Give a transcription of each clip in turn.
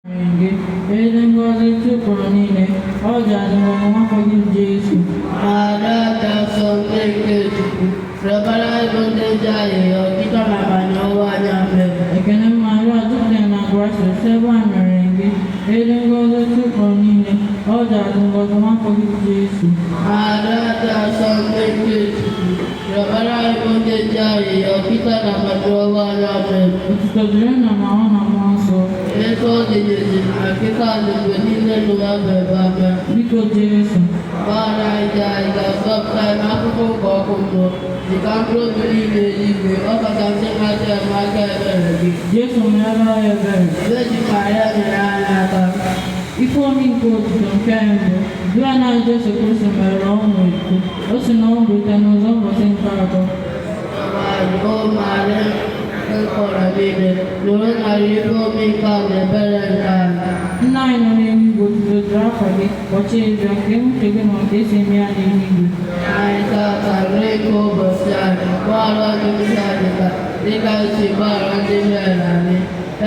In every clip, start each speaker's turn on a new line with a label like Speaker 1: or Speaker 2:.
Speaker 1: Ezi ngọzi tụpụrụ niile, ọ ga-adịrị nwafọ gị Jesu.
Speaker 2: Maranatha, Sonte nke Chukwu, rịọbara anyị bụ ndị njọ anyị, ọchịchọ na amanye ọnwa anyị. Amen.
Speaker 1: Ekene Maria, jupụtara na grace, ebe a mere gị. Ezi ngọzi tụpụrụ niile, ọ ga-adịrị ngọzi nwafọ gị Jesu.
Speaker 2: Maranatha, Sonte nke Chukwu, rịọbara anyị bụ ndị njọ anyị, ọchịchọ na amanye ọnwa anyị. Amen.
Speaker 1: Otuto dịrị nna na Nwa na Mmụọ Nsọ.
Speaker 2: Ebe ọ dị n'ezi na nkịta dị mgbe niile n'ụwa bụ ebe. Amen.
Speaker 1: Biko Jesu.
Speaker 2: Gbaghara anyị anyị ga-azọpụta anyị n'akụkụ nke ọkụ mmụọ, dịka mkpụrụ obi niile eluigwe, ọ kacha ndị na-achọ eme aka ebere gị.
Speaker 1: Jesu mere anyị ebere.
Speaker 2: Virgin Maria nyere anyị aka.
Speaker 1: Ifeomi nke otuto nke mbụ, dịwa na Jesu Kristo mere ọnwụ iko, o si na ọnwụ ite n'ụzọ ụbọchị nke atọ.
Speaker 2: O Maria nkọrọ niile, nụrụ narị ifeomi nke a na ebere nke anyị.
Speaker 1: Nna anyị nọ n'eluigwe, otuto dịrị afa gị, kpọchie ịbịa nke nwuche gị na ọka esi eme ya n'eluigwe.
Speaker 2: Anyị tata nri nke ụbọchị anyị, gbaghara anyị mmehie anyị taa, dịka anyị si gbaghara ndị mehiere anyị.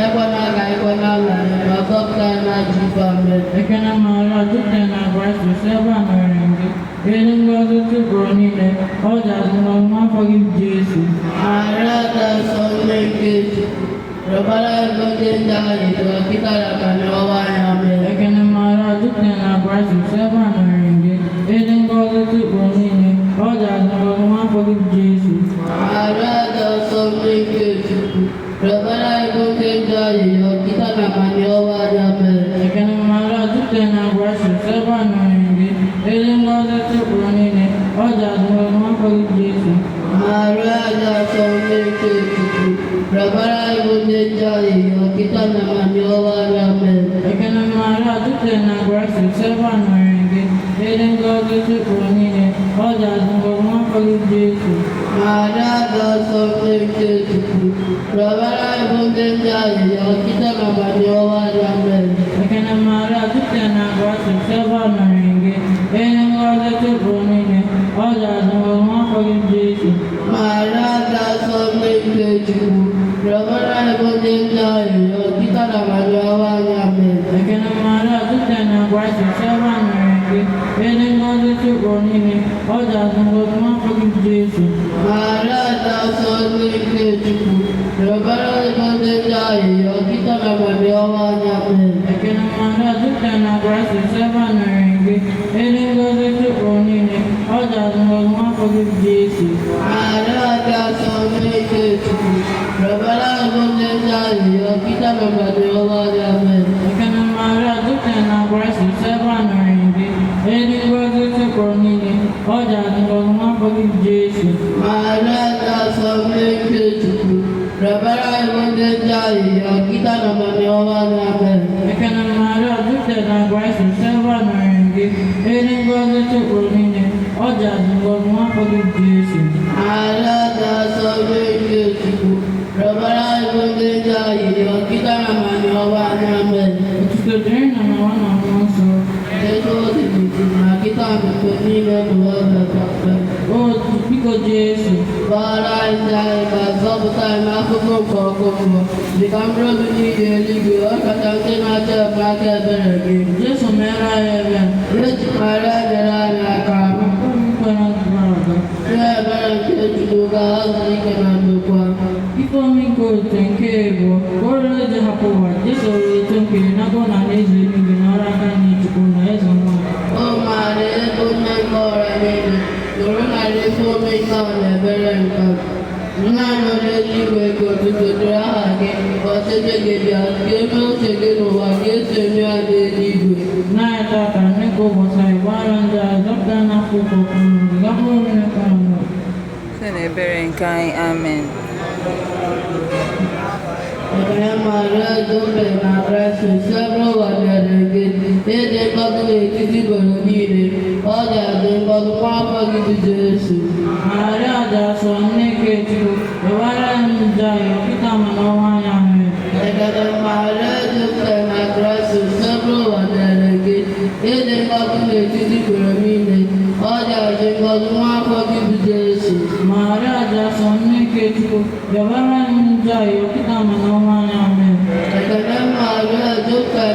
Speaker 2: Ekwela ka anyị kwe na nna anyị, ma zọpụta anyị n'ajọ ife. Amen.
Speaker 1: Ekene Maria, jupụtara na grace, ebe a mere gị. Ezi ngọzi tụpụrụ niile, ọ ga-adịrị ngọzi nwafọ gị Jesu.
Speaker 2: Maranatha, Sonte nke Chukwu, rịọbara anyị bụ ndị njọ anyị, ọchịchọ na amanye ọnwa anyị. Amen.
Speaker 1: Ekene Maria, jupụtara na grace, ebe a mere gị. Ezi ngọzi tụpụrụ niile, ọ ga-adịrị ngọzi nwafọ gị Jesu.
Speaker 2: Maranatha, Sonte nke Chukwu, rịọbara anyị bụ ndị njọ anyị, ọchịchọ na amanye ọnwa anyị. Amen.
Speaker 1: Ekene Maria, jupụtara na grace, ebe a mere gị. Ezi ngọzi tụpụrụ niile, ọ ga-adịrị ngọzi nwafọ gị Jesu.
Speaker 2: Maranatha, Sonte nke Chukwu, rịọbara anyị bụ ndị njọ anyị, ọchịchọ na amanye ọnwa anyị. Amen.
Speaker 1: Ekene Maria, jupụtara na grace, ebe a mere gị. Ezi ngọzi tụpụrụ niile, ọ ga-adịrị ngọzi nwafọ gị Jesu.
Speaker 2: Maranatha, Sonte nke Chukwu, rịọbara anyị bụ ndị njọ anyị, ọchịchọ na amanye ọnwa anyị. Amen.
Speaker 1: Ekene Maria, jupụtara na grace, ebe a mere gị. Ezi ngọzi tụpụrụ niile, ọ ga-adịrị ngọzi nwafọ gị Jesu.
Speaker 2: Maranatha, Sonte nke Chukwu, rịọbara anyị bụ ndị njọ anyị, ọchịchọ na amanye ọnwa anyị. Amen.
Speaker 1: Ekene Maria, jupụtara na grace, ebe a mere gị. Ezi ngọzi tụpụrụ niile, ọ ga-adịrị ngọzi nwafọ gị Jesu.
Speaker 2: Maranatha, Sonte nke Chukwu, rịọbara anyị bụ ndị njọ anyị, ọchịchọ na amanye ọnwa anyị. Amen.
Speaker 1: Ekene Maria, jupụtara na grace, ebe a mere gị. Ezi ngọzi tụpụrụ niile, ọ ga-adịrị ngọzi nwafọ gị Jesu.
Speaker 2: Maranatha, Sonte nke Chukwu, rịọbara anyị bụ ndị njọ anyị, ọchịchọ na amanye ọnwa anyị. Amen.
Speaker 1: Ekene Maria, jupụtara na grace, ebe a mere gị. Ezi ngọzi tụpụrụ niile, ọ ga-adịrị ngọzi nwafọ gị Jesu.
Speaker 2: Maranatha, Sonte nke Chukwu, rịọbara anyị bụ ndị njọ anyị, ọchịchọ na amanye ọnwa anyị. Amen.
Speaker 1: Ekene Maria, jupụtara na grace, ebe a mere gị. Ezi ngọzi tụpụrụ niile, ọ ga-adịrị ngọzi nwafọ gị Jesu.
Speaker 2: Maranatha, Sonte nke Chukwu, rịọbara anyị bụ ndị njọ anyị, ọchịchọ na amanye ọnwa anyị. Amen.
Speaker 1: Otuto dịrị nna na Nwa na Mmụọ Nsọ.
Speaker 2: Ebe ọ dị n'ezi na nkịta dị mgbe niile n'ụwa bụ ebe. Amen.
Speaker 1: O biko Jesu.
Speaker 2: Gbaghara anyị ndị anyị ma zọpụta anyị n'akụkụ nke ọkụ mmụọ, dịka mkpụrụ obi niile eluigwe, ọ kacha ndị na-achọ eme aka ebere gị.
Speaker 1: Jesu mere anyị ebere.
Speaker 2: Virgin Maria nyere anyị aka.
Speaker 1: Kwere gara aga.
Speaker 2: Ihe ebere nke Chukwu ga-azụ ike na ndokwa.
Speaker 1: Ifeomi nke otuto nke abụọ, ka o rere eji hapụ ụwa, Jesu were eto nkiri n'aka na alaeze eluigwe n'ọrụ aka nne Chukwu na eze nwa.
Speaker 2: O Maria, ebe onye nke ọrịa niile, nụrụ narị ifeomi nke a na ebere nke a. Nna anyị nọ n'eluigwe, ka otuto dịrị aha gị, ka ọchịchị gị bịa, ka eme uche gị n'ụwa ka esi eme ya n'eluigwe.
Speaker 1: N'anyị tata, nne ka ụbọchị anyị, gbaghara ndị anyị, zọpụta n'afọ ụkọ ọkụ gafere mmiri ka mmụọ.
Speaker 3: Site n'ebere nke anyị. Amen.
Speaker 2: Ekene Maria, jupụtara na grace, ebe ụwa mere gị. Ịdị ngọzi n'etiti igboro niile, ọ ga-adị ngọzi nwafọ gị bụ Jesu.
Speaker 1: Maria dị asọ, nne nke Chukwu, rịọbara anyị njọ anyị, ọkịta ma n'ọnwa anyị. Amen.
Speaker 2: Ekene Maria, jupụtara na grace, ebe ụwa mere gị. Ịdị ngọzi n'etiti igboro niile, ọ ga-adị ngọzi nwafọ gị bụ Jesu.
Speaker 1: Maria dị asọ, nne nke Chukwu, rịọbara anyị njọ anyị, ọkịta ma n'ọnwa anyị. Amen.
Speaker 2: Ekene Maria, jupụtara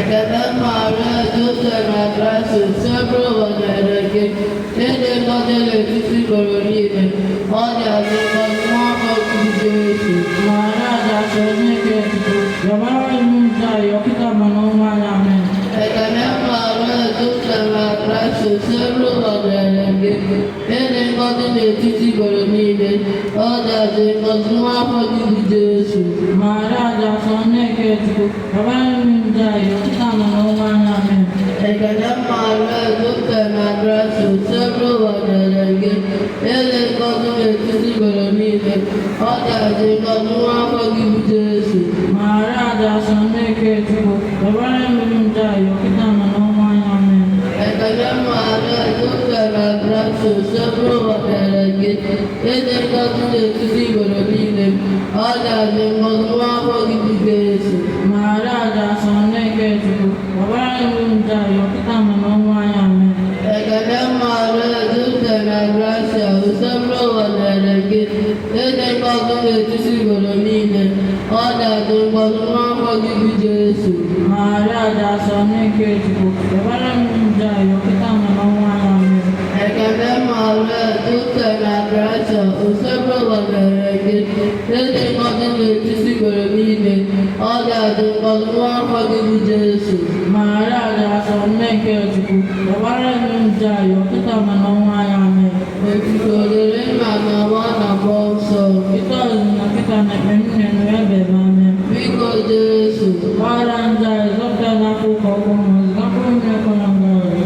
Speaker 2: Ekele Maria, Joseph na Grace, sempre volere che nelle cose le tutti colorine, oggi abbiamo nuovo di Gesù.
Speaker 1: Maria, Sonia, Yamara Munja, Yokita Manoma, Amen.
Speaker 2: Ekele Maria, Joseph na Grace, sempre volere che nelle cose le tutti colorine, oggi abbiamo nuovo di Gesù.
Speaker 1: Maria, Sonia, Yamara Munja, Yokita Manoma, Amen.
Speaker 2: Ekele Maria, Joseph na Grace, sempre volere che nelle cose le tutti colorine, oggi abbiamo nuovo di Gesù.
Speaker 1: Maria, Sonia, Yamara Munja, Yokita Manoma, Amen.
Speaker 2: Ekele Maria, Joseph na Grace, sempre volere che nelle cose le tutti colorine, oggi abbiamo nuovo di Gesù.
Speaker 1: Maria, Sonia, Yamara Munja, Yokita Manoma, Amen.
Speaker 2: Ekele Maria, Joseph na Grace, sempre volere che nelle cose le tutti colorine, oggi abbiamo nuovo di Gesù.
Speaker 1: Maria, Sonia, Yamara Munja, Yokita Manoma, Amen.
Speaker 2: Ekele Maria, Joseph na Grace, sempre volere che nelle cose le tutti colorine, oggi abbiamo nuovo di Gesù.
Speaker 1: Maria, Sonia, Yamara Munja, Yokita Manoma, Amen.
Speaker 2: Ekikolere mana wana bọnsọ,
Speaker 1: Kita na penune ebe mame.
Speaker 2: biko Jesu.
Speaker 1: Waranja izopya na kuko kumu zikapunye kuna ngoro.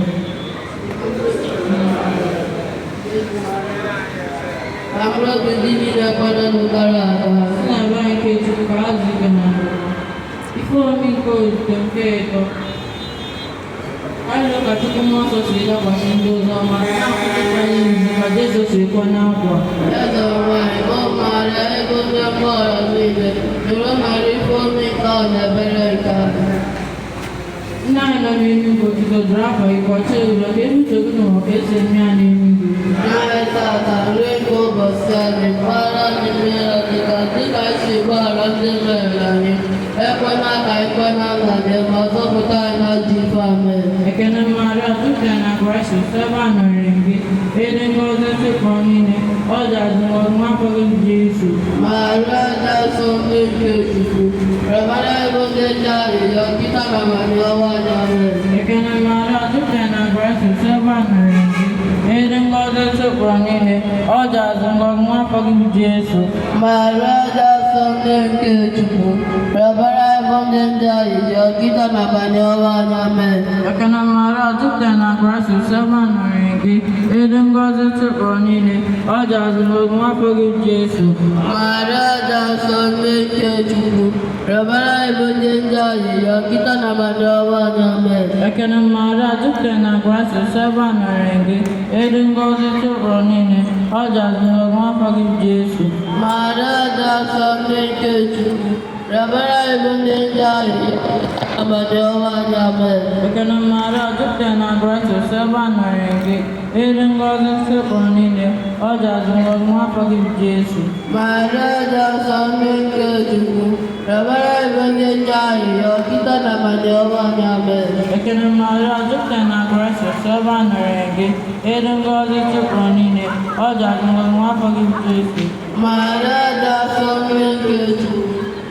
Speaker 2: Amro bidini na pada nukara aka.
Speaker 1: Sina bai kechu kazi kena. Ifo miko temketo. Ayo katika mwaso sila kwa sindoza mara kufanya mzima Jesu sikuwa na kwa.
Speaker 2: Ezo mai o mara ego na mora mide, nuro marifo mika na bereka.
Speaker 1: Ina mimi kutiko drafa ikwache ulakebu chokino wakese miani mingi.
Speaker 2: Na etata rengo basani, para ni mera tika shibara zemelani. Ekwana ngane, mazo kuta na jifame.
Speaker 1: Ekene Maria tukia na Grace seba na rengi. Ede ngoze sekonine. Oja zingo mwako Jesu.
Speaker 2: Maria da sombe kechuku, rabara ebote jari yokita kamani wawanyame.
Speaker 1: Ekene Maria tukia na Grace seba na rengi. Ede ngoze sekonine. Oja zingo mwako Jesu.
Speaker 2: Maria da sombe kechuku, rabara ebote jari yokita kamani wawanyame.
Speaker 1: Ekene Maria tukia na Grace seba na rengi. Ede ngoze sekonine. Oja zingo mwako Jesu.
Speaker 2: Maria da sombe kechuku, rabara ebote jari yokita kamani wawanyame.
Speaker 1: Ekene Maria tukia na Grace seba na rengi. Ede ngoze sekonine. Oja zingo mwako Jesu.
Speaker 2: Maria da sombe kechuku, rabara ebote jari kamani wawanyame.
Speaker 1: Ekene Maria tukia na Grace seba na rengi. Ede ngoze sekonine. Oja zingo mwako Jesu.
Speaker 2: Maria da sombe kechuku, rabara ebote jari yokita kamani wawanyame.
Speaker 1: Ekene Maria tukia na Grace seba na rengi. Ede ngoze sekonine. Oja zingo mwako Jesu.
Speaker 2: Maria da sombe kechuku,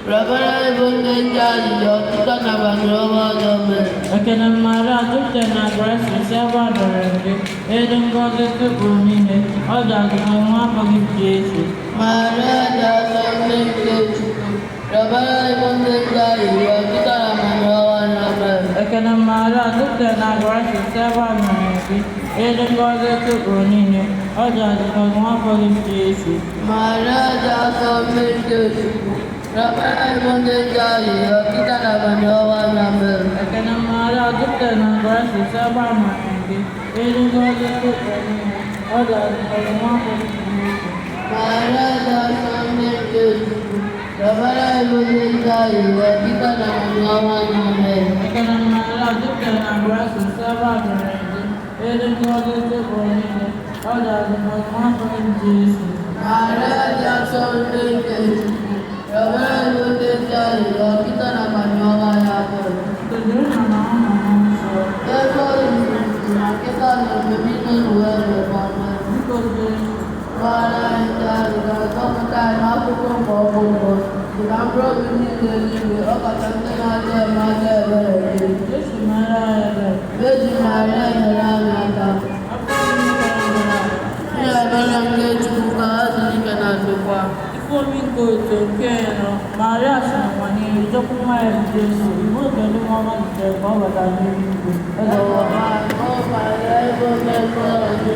Speaker 2: rabara ebote jari yokita kamani wawanyame.
Speaker 1: Ekene Maria tukia na Grace seba na rengi. Ede ngoze sekonine. Oja zingo mwako Jesu.
Speaker 2: Maria da sombe kechuku, rabara ebote jari yokita kamani wawanyame.
Speaker 1: Ekene Maria tukia na Grace seba na rengi. Ede ngoze sekonine. Oja zingo mwako Jesu.
Speaker 2: Maria da sombe kechuku, rabara ebote jari yokita kamani wawanyame.
Speaker 1: Ekene Maria tukia na Grace seba na rengi. Ede ngoze sekonine. Oja zingo mwako Jesu.
Speaker 2: Maria da sombe kechuku, rabara ebote jari yokita kamani wawanyame.
Speaker 1: Ekene Maria tukia na Grace seba na rengi. Ede ngoze sekonine. Oja zingo mwako Jesu.
Speaker 2: Maria da sombe kechuku, rabara ebote jari yokita kamani wawanyame.
Speaker 1: Tujuh nama
Speaker 2: na mkpụrụ obi niile niile, ọ kacha ndị na-adị eme aka ebere gị.
Speaker 1: Jesu mara ebe.
Speaker 2: Eji Maria nyere anyị aka. Ihe ebere nke Chukwu ka ha dị ike na ndokwa.
Speaker 1: Ifeomi nke otu nke nọ, Maria si n'ụwa n'ihu jọkwu nwa ya bụ Jesu, iwu oge ndị nwa ọma zitere ka ọ bata n'eluigwe.
Speaker 2: Eze ụwa anyị, ọ Maria ebe oge mkpụrụ obi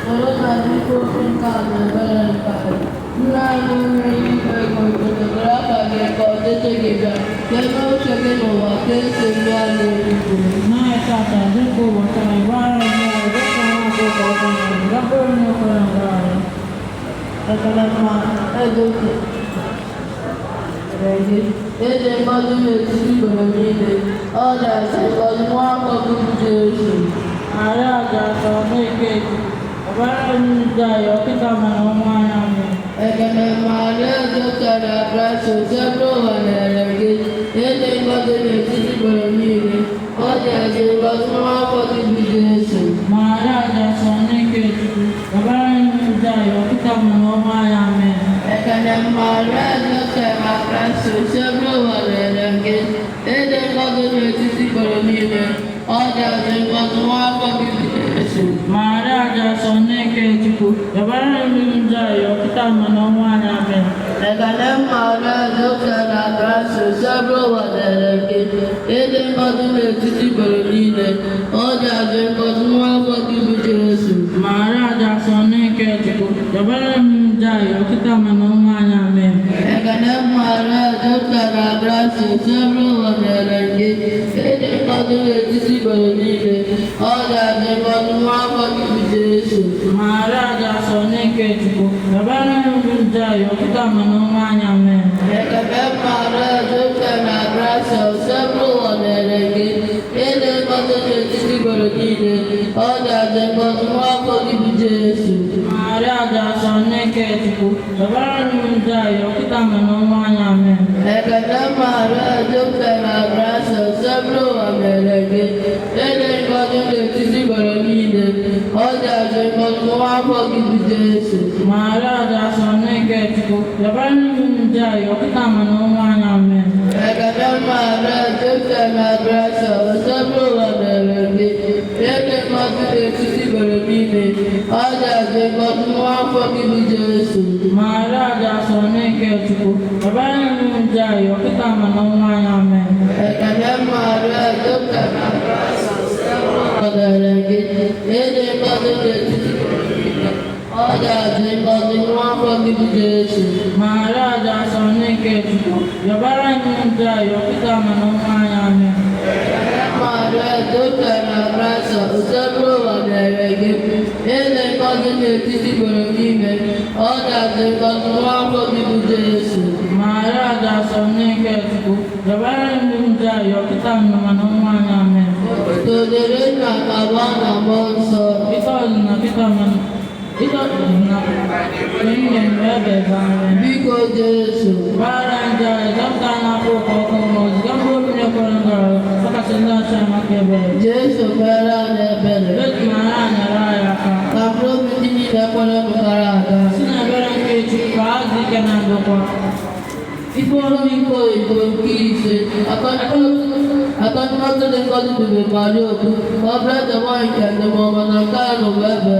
Speaker 2: soro na n'ike okwu nke a na ebere nke anyị. Nna anyị nwere igwe ego gotere aka gị ka ọchịchị gị bịa, ka eme uche gị n'ụwa ka esi bịa n'eluigwe.
Speaker 1: N'anyị tata, dịka ụbọchị anyị, gbara anyị ọrụ dịka nwa ọkụkọ ọkụ na gakpụrụ n'okwere nga anyị.
Speaker 2: Ekele mma, eze oke. Eze mmadụ n'etiti mgbe niile, ọ na-asị ngọzi nwa afọ gị bụ Jesu.
Speaker 1: Maria ga-atọ n'ike ọbara anyị ndị anyị ọkịta mana ọnwa anyị amị.
Speaker 2: Ekele Maria jupụtara na grace, ebe ụwa nyere gị. Eze ngọzi n'etiti mgbe niile, ọ na-asị ngọzi nwa afọ gị bụ Jesu.
Speaker 1: Maria ga-atọ n'ike Chukwu ọbara anyị ndị anyị ọkịta mana ọnwa anyị amị.
Speaker 2: Ekele Maria jupụtara na grace, ebe ụwa nyere gị. Eze ngọzi n'etiti mgbe niile, ọ na-asị ngọzi nwa afọ gị bụ Jesu.
Speaker 1: Maria ga-atọ n'ike Chukwu ọbara anyị ndị anyị ọkịta mana ọnwa anyị amị.
Speaker 2: Ekele Maria jupụtara na grace, ebe ụwa nyere gị. Eze ngọzi n'etiti mgbe niile, ọ na-asị ngọzi nwa afọ gị bụ Jesu.
Speaker 1: Maria ga-atọ n'ike Chukwu ọbara anyị ndị anyị ọkịta mana ọnwa anyị amị.
Speaker 2: Ekele Maria jupụtara na grace, ebe ụwa nyere gị. Eze ngọzi n'etiti mgbe niile, ọ na-asị ngọzi nwa afọ gị bụ Jesu.
Speaker 1: Maria ga-atọ n'ike Chukwu ọbara anyị ndị anyị ọkịta mana ọnwa anyị amị.
Speaker 2: Ekele Maria jupụtara na grace, ebe ụwa nyere gị. Eze ngọzi n'etiti mgbe niile, ọ na-asị ngọzi nwa afọ gị bụ Jesu.
Speaker 1: Maria ga-atọ n'ike Chukwu ọbara anyị ndị anyị ọkịta mana ọnwa anyị amị.
Speaker 2: Ekele Maria jupụtara na grace, ebe ụwa nyere gị. Eze ngọzi n'etiti mgbe niile, ọ na-asị ngọzi nwa afọ gị bụ Jesu.
Speaker 1: Maria ga-atọ n'ike Chukwu ọbara anyị ndị anyị ọkịta mana ọnwa anyị amị.
Speaker 2: Ekele Maria jupụtara na grace, ebe ụwa nyere gị. Eze ngọzi n'etiti mgbe niile, ọ na-asị ngọzi nwa afọ gị bụ Jesu.
Speaker 1: Maria ga-atọ n'ike Chukwu ọbara anyị ndị anyị ọkịta mana ọnwa anyị amị.
Speaker 2: Ekele Maria jupụtara na grace, ebe ụwa nyere gị. Eze ngọzi n'etiti mgbe niile, ọ na-asị ngọzi nwa afọ gị bụ Jesu.
Speaker 1: Maria ga-atọ n'ike Chukwu ọbara anyị ndị anyị ọkịta mana ọnwa anyị amị.
Speaker 2: Maria jupụtara na grace, ebe ụwa nyere gị. Eze ngọzi n'etiti mgbe niile, ọ na-asị ngọzi nwa afọ gị bụ Jesu.
Speaker 1: Maria ga-atọ n'ike Chukwu ọbara anyị ndị anyị ọkịta mana ọnwa anyị amị.
Speaker 2: Todere na Baba na Mmụọ Nsọ.
Speaker 1: Ike ọzọ na kịta mana ike ọzọ na enyi m ebe anyị.
Speaker 2: Biko Jesu.
Speaker 1: Gbara ndị anyị dọpụta na-akpọ ụkọ ọkụ ma oziga mkpụrụ obi na-ekwere ngara ọkachasị ndị ọcha maka ebere.
Speaker 2: Jesu mere anyị ebere.
Speaker 1: Eji mara anyara anyị aka.
Speaker 2: Ka mkpụrụ obi ndị niile kwere m gara aga.
Speaker 1: Si na ebere nke Chukwu ka ha dị ike na ndokwa.
Speaker 2: Ifeomi nke Igbo nke ise. Akọnụkọtụ dị ngọzi dube Maria okwu. Ka ọ bụrụ eze nwanyị nke ndịmọma na nke a n'ụwa ebe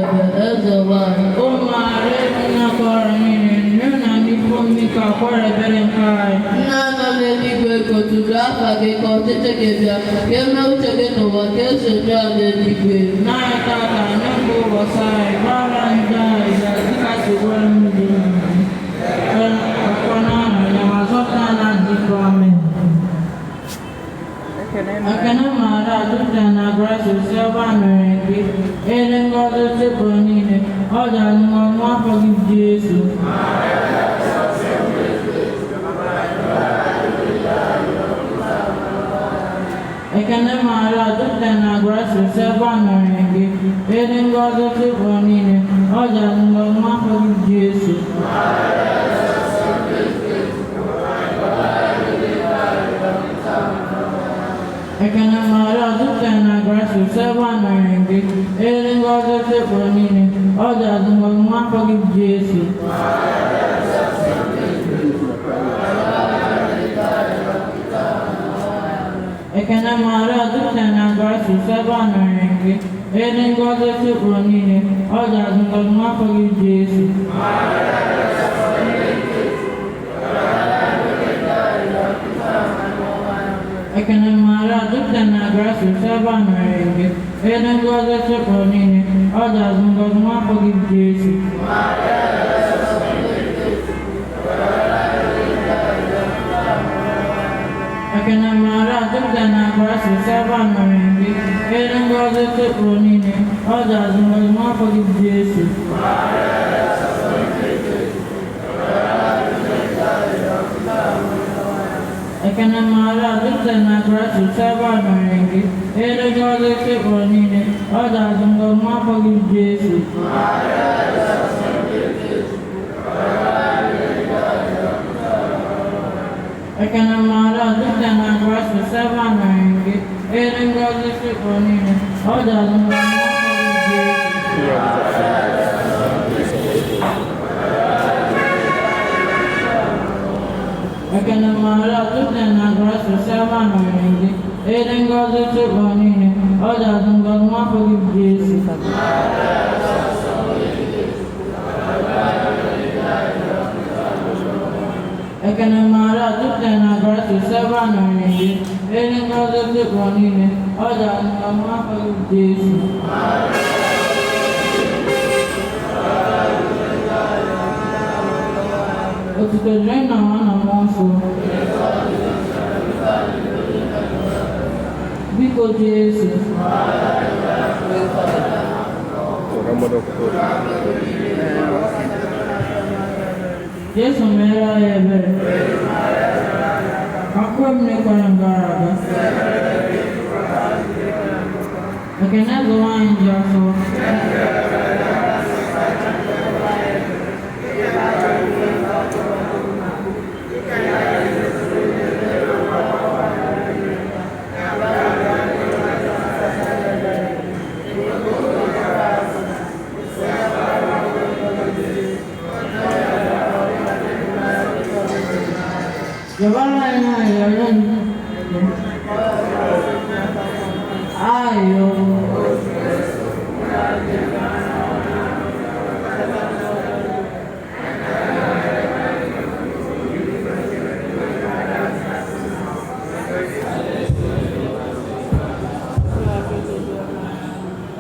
Speaker 2: eze nwanyị.
Speaker 1: Ụmụ Maria nna kọrọ niile nne na ndị ifeomi ka akwara ebere nke anyị.
Speaker 2: Nna nọ n'eluigwe koturu afa gị ka ọchịchị gị bịa. Ka eme uche gị n'ụwa ka esi eme ya n'eluigwe.
Speaker 1: N'anyị tata nye mgbe ụbọchị anyị gbara ndị anyị dịka si gwara ndị akwa n'aha ya ma zọpụta na dịkọ amen. Ekene Maria jupụtara na grace, ebe a mere gị. Eze ngọzi chịpụrụ niile, ọ ga-anụ nwa afọ gị bụ Jesu. Ekene Maria jupụtara na grace, ebe a mere gị. Eze ngọzi chịpụrụ niile, ọ ga-anụ nwa afọ gị bụ Jesu. Ekene Maria jupụtara na grace, ebe a mere gị. Eze ngọzi chịpụrụ niile, ọ ga-anụ nwa afọ gị bụ Jesu. Ekene mara dukte na grasu seba nọrịngị, ede ngozi tụpụrụ niile, ọ ga-azụ ngozi nwafọ gị Jesu. Ekene mara dukte na grasu seba nọrịngị, ede ngozi tụpụrụ niile, ọ ga-azụ ngozi nwafọ gị Jesu. Ekene mara dukte na grasu seba nọrịngị, ede ngozi tụpụrụ niile, ọ ga-azụ ngozi nwafọ gị Jesu. Ekene mara dukte na grasu seba nọrịngị, ede ngozi tụpụrụ niile, ọ ga-azụ ngozi nwafọ gị Jesu. Ekene mara dukte na grasu seba nọrịngị, ede ngozi tụpụrụ niile, ọ ga-azụ ngozi nwafọ gị Jesu. Ekene mara dukte na grasu seba nọrịngị, ede ngozi tụpụrụ niile, ọ ga-azụ ngozi nwafọ gị Jesu. Ekene mara dukte na grasu seba nọrịngị, ede ngozi tụpụrụ niile, ọ ga-azụ ngozi nwafọ gị Jesu. Otuto dịrị Nna na Nwa na Mmụọ Nsọ. Biko Jesu. Jesu mere anyị ebere. Akwụkwọ m nekwara gara aga. Ekene zụwa anyị ji afọ. Yabala ina yalan ayo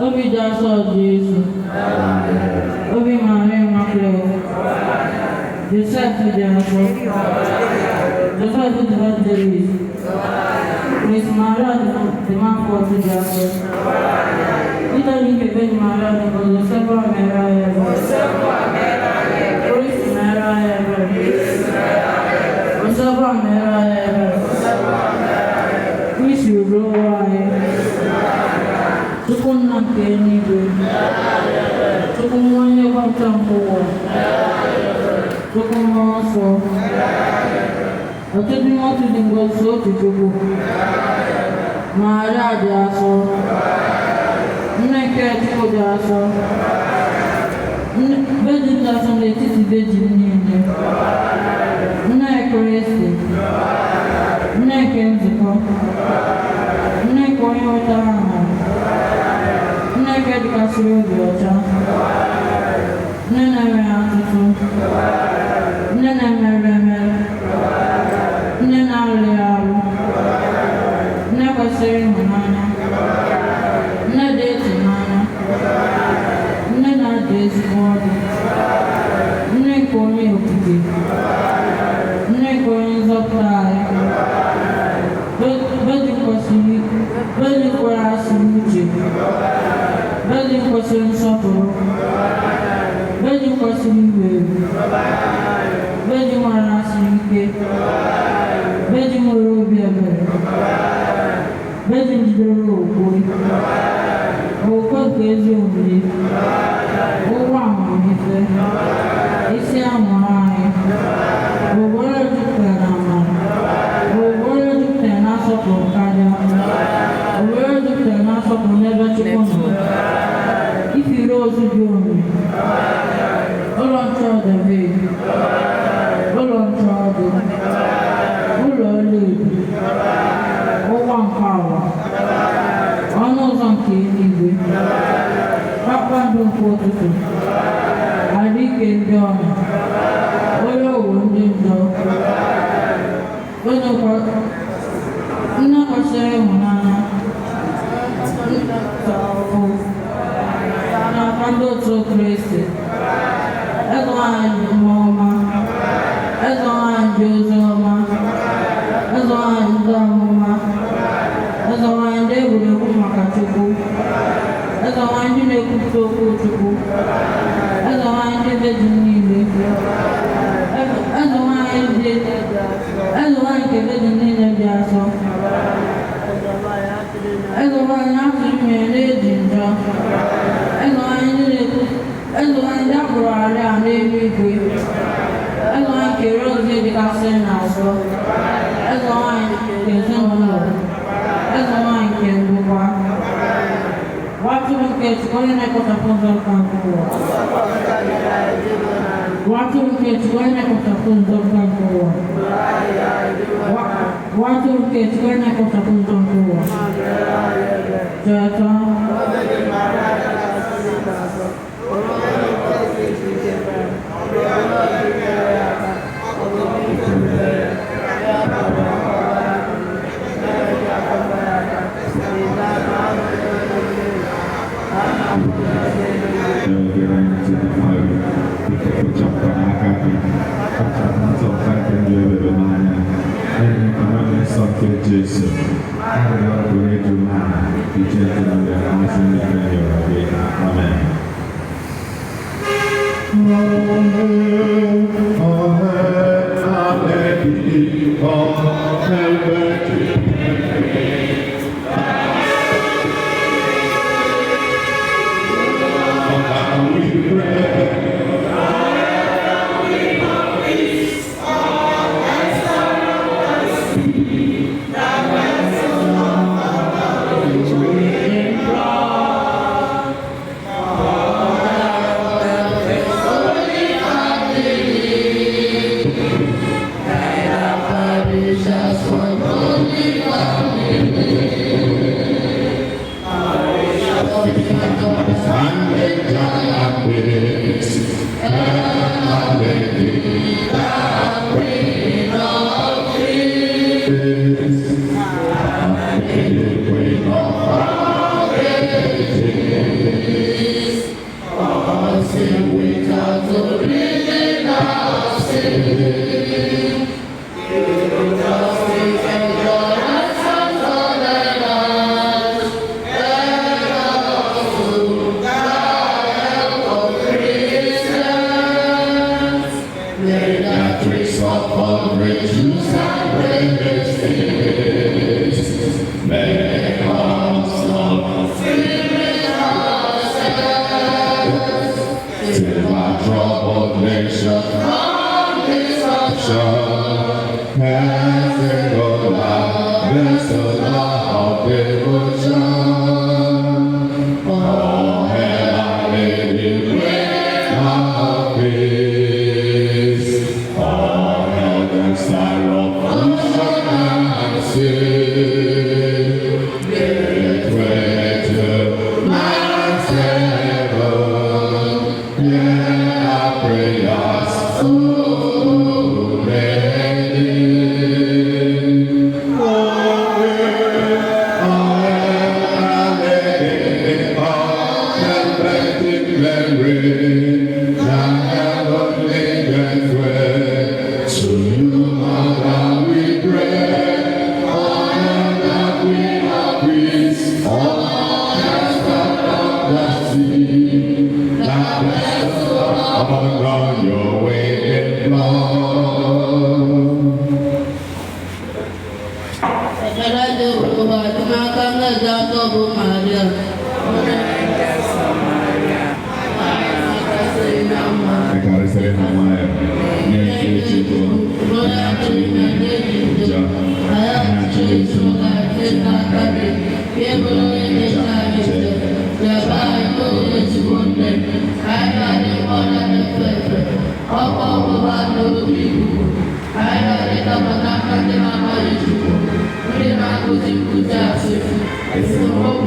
Speaker 1: Obi jaso Jesu Obi Maria Immaculate Joseph jaso Joseph Evangelist, Prince Maharaj Demam Forte jaso. Kita ni Bebe Maharaj ko Joseph Meraya. Prince Meraya. Joseph Meraya. Prince Uroai. Tukun nakeni be. Tukun wanya kwamtampo. Tukun maso. Ọtụtụ ihe otu dị ngozi otu Chukwu. Maria dị asọ. Nne nke Chukwu dị asọ. Beji dị asọ n'etiti beji niile. Nne Kristi. Nne nke nzukọ. Nne nke onye wetara aha. Nne nke dịkasịrị obi ọcha. Nne na-enweghị atụtụ. Nne na-emere emere. Nne na-alụ arụ. Nne kwesịrị ịhụnanya. Nne dị ịtụnanya. Nne na-adị ezigbo ọdụ. Nne nke onye okike. Nne nke onye nzọpụta anyị. Beji kwere asịrị uche. Beji kwesịrị nsọpụrụ. Beji kwesịrị iwe ewu. Beji nwere asịrị ike. Beji nwere obi ebere. Beji njidere okwe. Okwe nke ezi omume. Ụgwọ amamife. Isi amụrụ anyị. Ogbere jupụtara na amara. Ogbere jupụtara na asọpụrụ karịa. Ogbere jupụtara na asọpụrụ n'ebe Chukwu nọ. Ifiri ozu dị omimi. Ụlọ nchọ David. Ụlọ nchọ ọdụ. Ụlọ ọlaedo. Ụgwọ nke abụọ. nke eluigwe, kpakpando nke ụtụtụ, adịke ndị ọnya, onye owu ndị njọ, nne kwesịrị ịhụnanya, n'aka ndị otu Kristi, eze nwanyị dị mma ọma, eze nwanyị dị ozi ọma, eze nwanyị ndị amụma, eze nwanyị ndị egwuregwu maka Chukwu, eze nwanyị ndị na-ekwupụta okwu Chukwu, eze nwanyị ndị dị niile, eze nwanyị nke dị niile dị asọ, eze nwanyị atụrụ ime na-eji njọ, eze nwanyị ndị akpụrụ arịa n'eluigwe, eze nwanyị kere ozi dịgasị n'azụ, eze nwanyị nke ezinụlọ, eze nwanyị nke ndokwa, watụrụ nke Chukwu onye na-ekpochapụ ụzọ nke ụwa, watụrụ nke Chukwu onye na-ekpochapụ ụzọ nke ụwa, watụrụ nke Chukwu onye na-ekpochapụ ụzọ nke ụwa, cheta
Speaker 4: Gesù, allora corretto umana, di gente non le cose di Amen.
Speaker 2: It's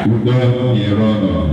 Speaker 4: Udo Yerono